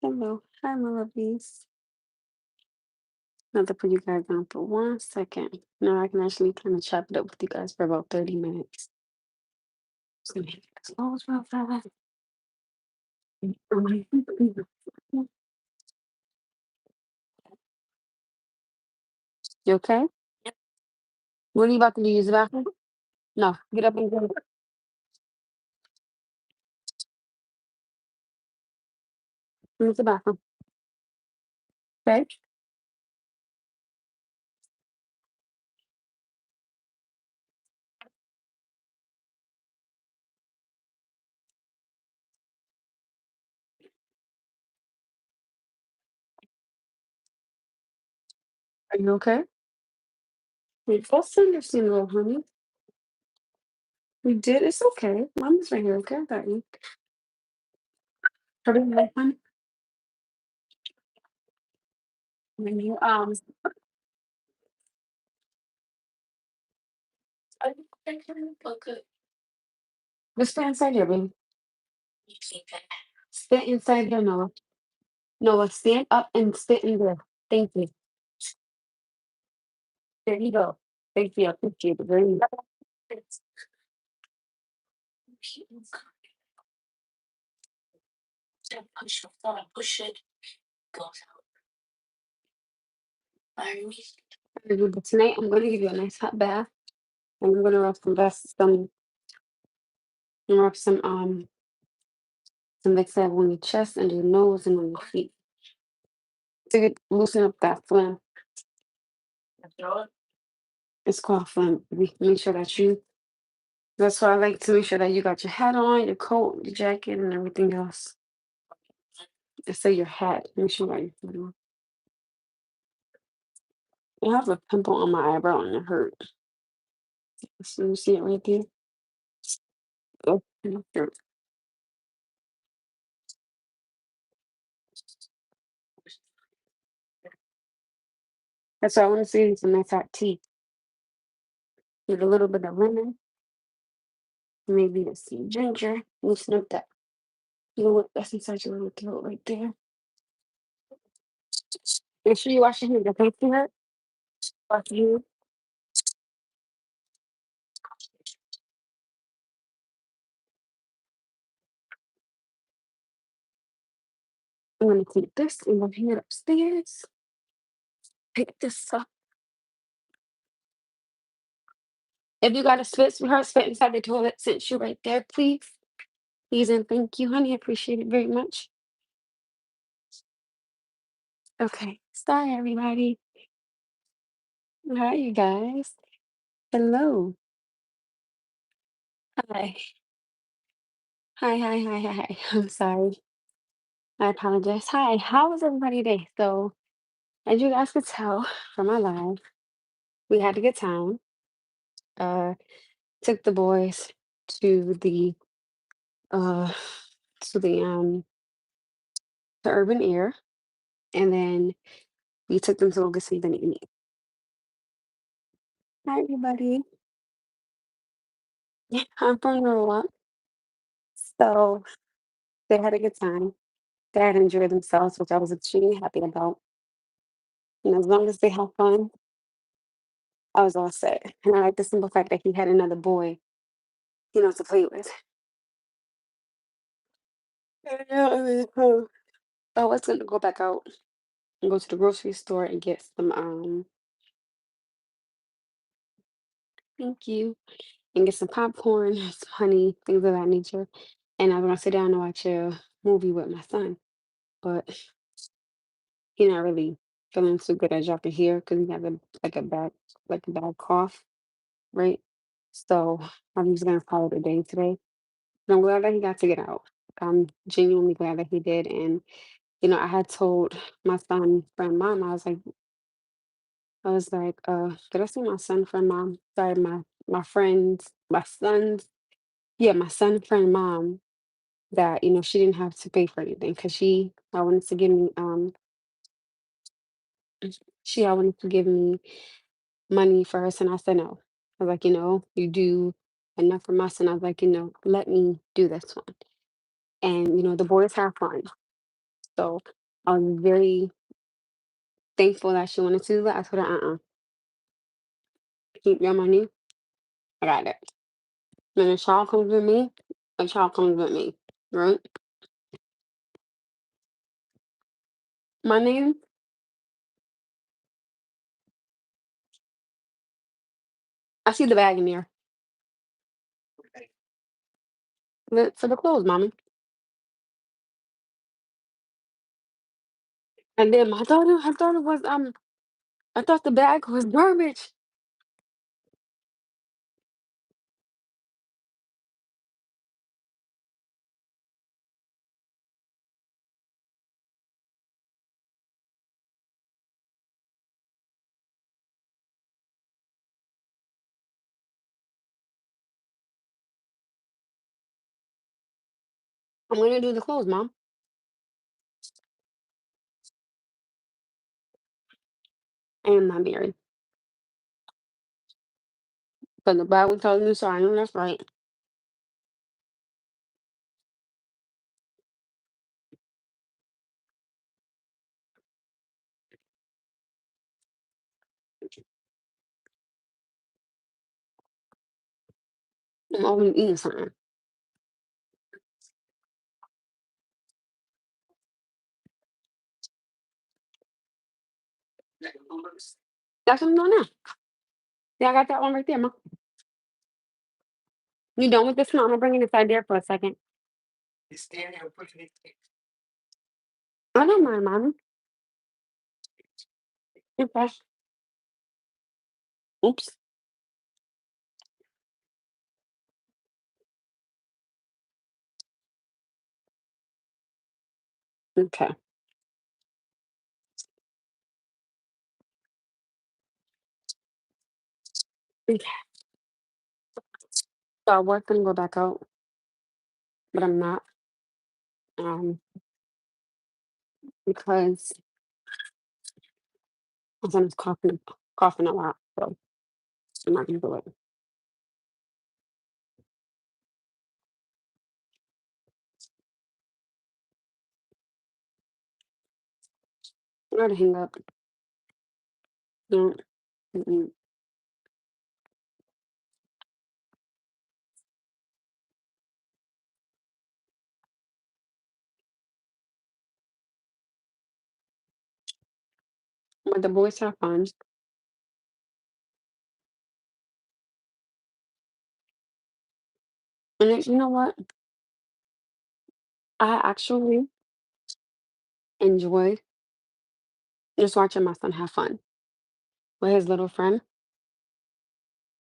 Hello. Hi, my lovies. Not to put you guys down for 1 second. Now I can actually kind of chop it up with you guys for about 30 minutes. Just gonna hit this close real fast. You okay? What are you about to do? Use the bathroom? No. Get up and go. Use the bathroom. Okay? Are you okay? We both understand, little honey. We did. It's okay. Mama's right here. Okay, I got you. Hurry up, honey. When you are you okay? Just stay inside here, baby. Stay inside here, Noah. Noah, stand up and sit in there. Thank you. There you go. Thank you. I appreciate it very much. But tonight I'm going to give you a nice hot bath, and I'm going to rub some Vicks on your chest and your nose and on your feet loosen up that phlegm. It's called phlegm. Make sure that you. That's why I like to make sure that you got your hat on, your coat, your jacket, and everything else. Just say your hat. Make sure that you hat on. I have a pimple on my eyebrow and it hurt. So you see it right there? Oh, it hurt. That's why I want to see some nice hot tea with a little bit of lemon, maybe some ginger. Loosen up that. You know what? That's inside your little throat right there. Make sure you wash your hands. Okay, see her? Wash your hands. I'm gonna take this and go hang it upstairs. Pick this up. If you got a spit, sweetheart, spit inside the toilet. Since you're right there, please. Please and thank you, honey. I appreciate it very much. Okay. Sorry, everybody. Hi, you guys. Hello. Hi. Hi. I'm sorry. I apologize. Hi. How was everybody today? So, as you guys could tell from my live, we had a good time. Uh, took the boys to uh the the urban air, and then we took them to go get something to eat. Hi, everybody. I'm from Norwalk. So they had a good time. They had enjoyed themselves, which I was extremely happy about. And as long as they have fun, I was all set. And I like the simple fact that he had another boy, to play with. Yeah, I was gonna go back out and go to the grocery store and get some thank you, and get some popcorn, some honey, things of that nature. And I was gonna sit down and watch a movie with my son, but he not really feeling too good, as y'all can hear, because he has a bad cough, right? So I'm just gonna call it a day today. And I'm glad that he got to get out. I'm genuinely glad that he did. And I had told my son friend mom, did I say my son friend mom? Sorry, my son's, yeah, my son friend mom, that she didn't have to pay for anything because I wanted to give me I wanted to give me money for her son. I said no. I was like, you do enough for my son. I was like, let me do this one. And the boys have fun. So I was very thankful that she wanted to do that. I told her, keep your money. I got it. When a child comes with me, a child comes with me, right? My name, I see the bag in there. For the clothes, mommy. And then I thought it was I thought the bag was garbage. I'm gonna do the clothes, mom. I am not married. But the Bible tells me so. I know that's right. I'm always eating something. That's what I'm doing now. Yeah, I got that one right there, mom. You done with this one? I'm gonna bring it inside there for a second. I don't mind, mommy. Okay. Oops. Okay. Okay. So I was gonna go back out, but I'm not. Um, because my son is coughing a lot. So I'm not gonna do it. I gotta hang up. No. Mm-mm. But the boys have fun. And then, you know what? I actually enjoy just watching my son have fun with his little friend.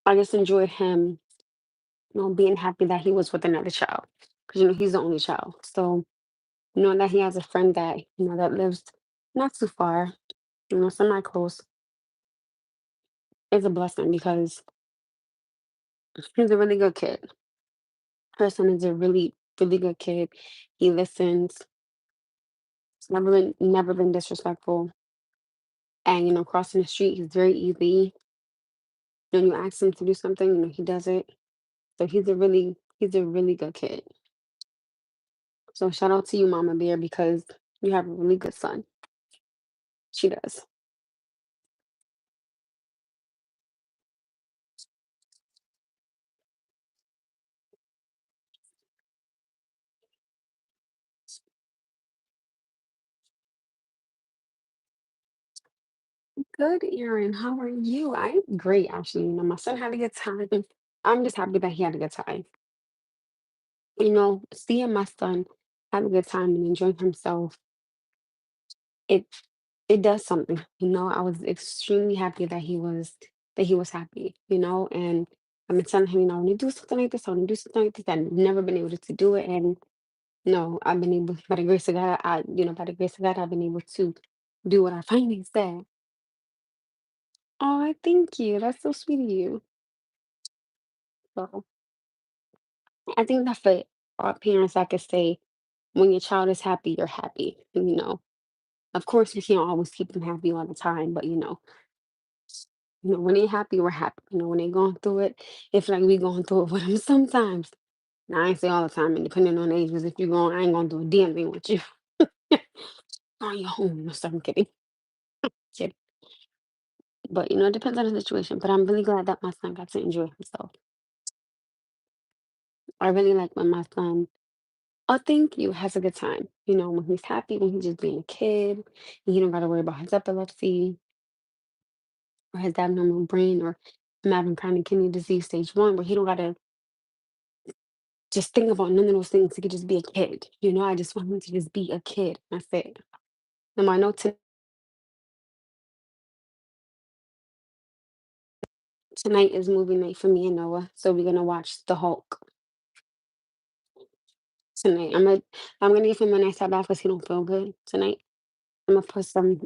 I just enjoyed him, being happy that he was with another child. Because, he's the only child. So knowing that he has a friend that, that lives not too far, semi close, is a blessing because he's a really good kid. Her son is a really, really good kid. He listens. He's never been disrespectful. And crossing the street, he's very easy. When you ask him to do something, he does it. So he's a really good kid. So shout out to you, Mama Bear, because you have a really good son. She does. Good, Erin. How are you? I'm great, actually. My son had a good time. I'm just happy that he had a good time. Seeing my son have a good time and enjoying himself, it it does something. I was extremely happy that he was happy, and I've been telling him, when you do something like this, I want to do something like this. I've never been able to do it. And no, I've been able, by the grace of God, by the grace of God, I've been able to do what I finally said. Oh, thank you. That's so sweet of you. So I think that for our parents, I could say, when your child is happy, you're happy. Of course, you can't always keep them happy all the time, but when they're happy, we're happy. When they're going through it, it's like we going through it with them sometimes. Now, I ain't say all the time, and depending on age, 'cause if you're going, I ain't gonna do a damn thing with you. on your home. No, sorry, I'm kidding. Kidding. But it depends on the situation. But I'm really glad that my son got to enjoy himself. I really like when my son, oh, thank you, has a good time. When he's happy, when he's just being a kid, and he don't got to worry about his epilepsy or his abnormal brain or him having chronic kidney disease stage 1, where he don't got to just think about none of those things. He could just be a kid. I just want him to just be a kid. That's it. Now, I know tonight is movie night for me and Noah, so we're gonna watch The Hulk tonight. I'm gonna give him a nice hot bath because he don't feel good tonight. I'm gonna put some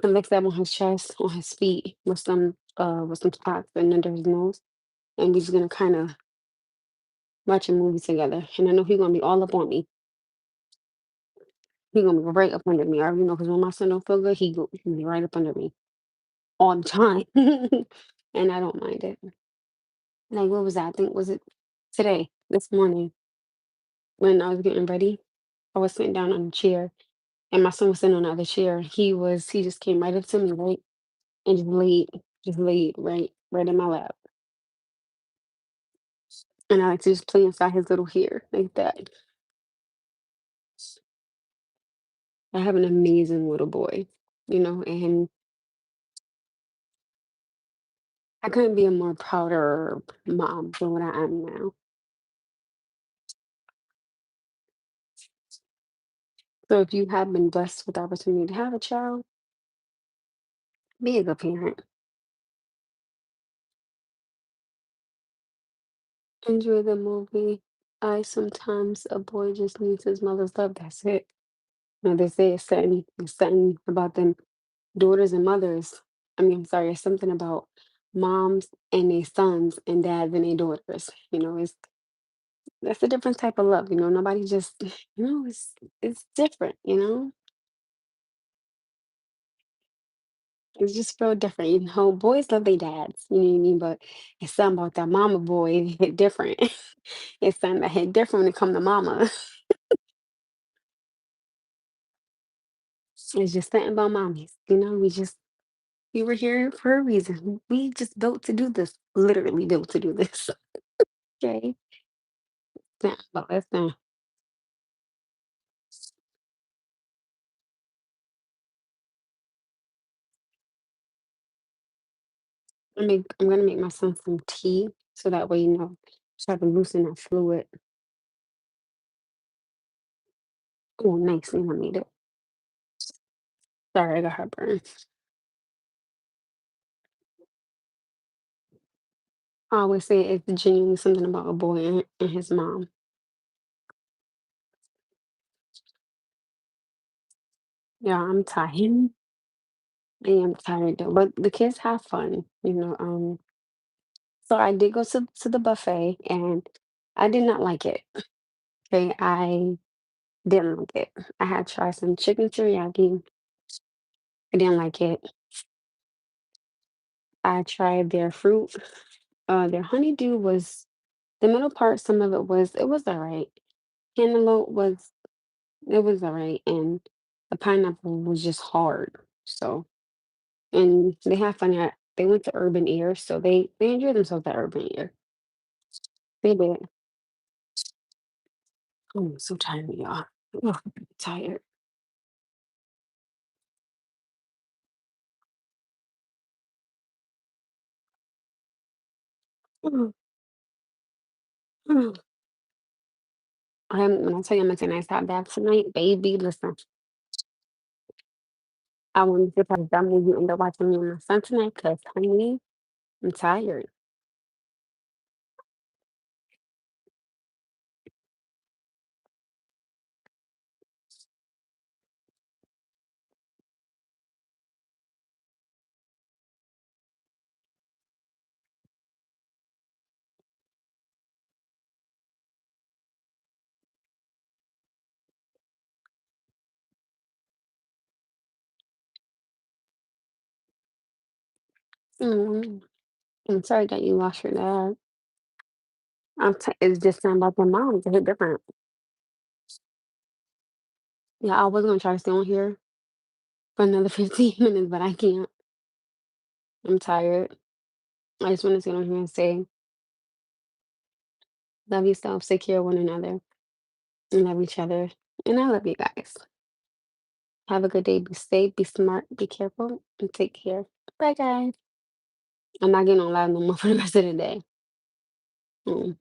Vicks up on his chest, on his feet, with some spots and under his nose, and we're just gonna kind of watch a movie together. And I know he's gonna be all up on me. He's gonna be right up under me. I already know because when my son don't feel good, he gonna be right up under me all the time, and I don't mind it. Like what was that? I think was it today, this morning when I was getting ready. I was sitting down on a chair, and my son was sitting on the other chair. He just came right up to me, right, and just laid right in my lap. And I like to just play inside his little hair like that. I have an amazing little boy, and I couldn't be a more prouder mom than what I am now. So if you have been blessed with the opportunity to have a child, be a good parent. Enjoy the movie. I sometimes a boy just needs his mother's love. That's it. They say it's something about them daughters and mothers. I mean, I'm sorry, it's something about moms and their sons and dads and their daughters. It's that's a different type of love. Nobody just it's different. It's just real different. Boys love their dads. You know what I mean? But it's something about that mama boy it hit different. It's something that hit different when it come to mama. It's just something about mommies. We were here for a reason. We just built to do this. Literally built to do this. Okay. Yeah, but listen, I'm gonna make my son some tea so that way, so I can loosen that fluid. Oh, nice thing I made it. Sorry, I got heartburn. I always say it's genuinely something about a boy and his mom. Yeah, I'm tired. I am tired though, but the kids have fun. So I did go to the buffet and I did not like it. Okay, I didn't like it. I had tried some chicken teriyaki. I didn't like it. I tried their fruit. Their honeydew was the middle part. Some of it was all right. Cantaloupe it was all right, and the pineapple was just hard. So, and they had fun at. They went to Urban Air, so they enjoyed themselves at Urban Air. They did. Oh, I'm so tired, y'all. Ugh, I'm tired. Mm, mm. When I tell you I'm gonna take a nice hot bath tonight, baby, listen, I want to surprise that movie end up watching me and my son tonight because, honey, I'm tired. Mm, I'm sorry that you lost your dad. It's just something about the moms. They're different. Yeah, I was gonna try to stay on here for another 15 minutes, but I can't. I'm tired. I just want to sit on here and say, love yourself, take care of one another, and love each other. And I love you guys. Have a good day. Be safe, be smart, be careful, and take care. Bye, guys. I'm not getting on live no more for the rest of the day. Mm.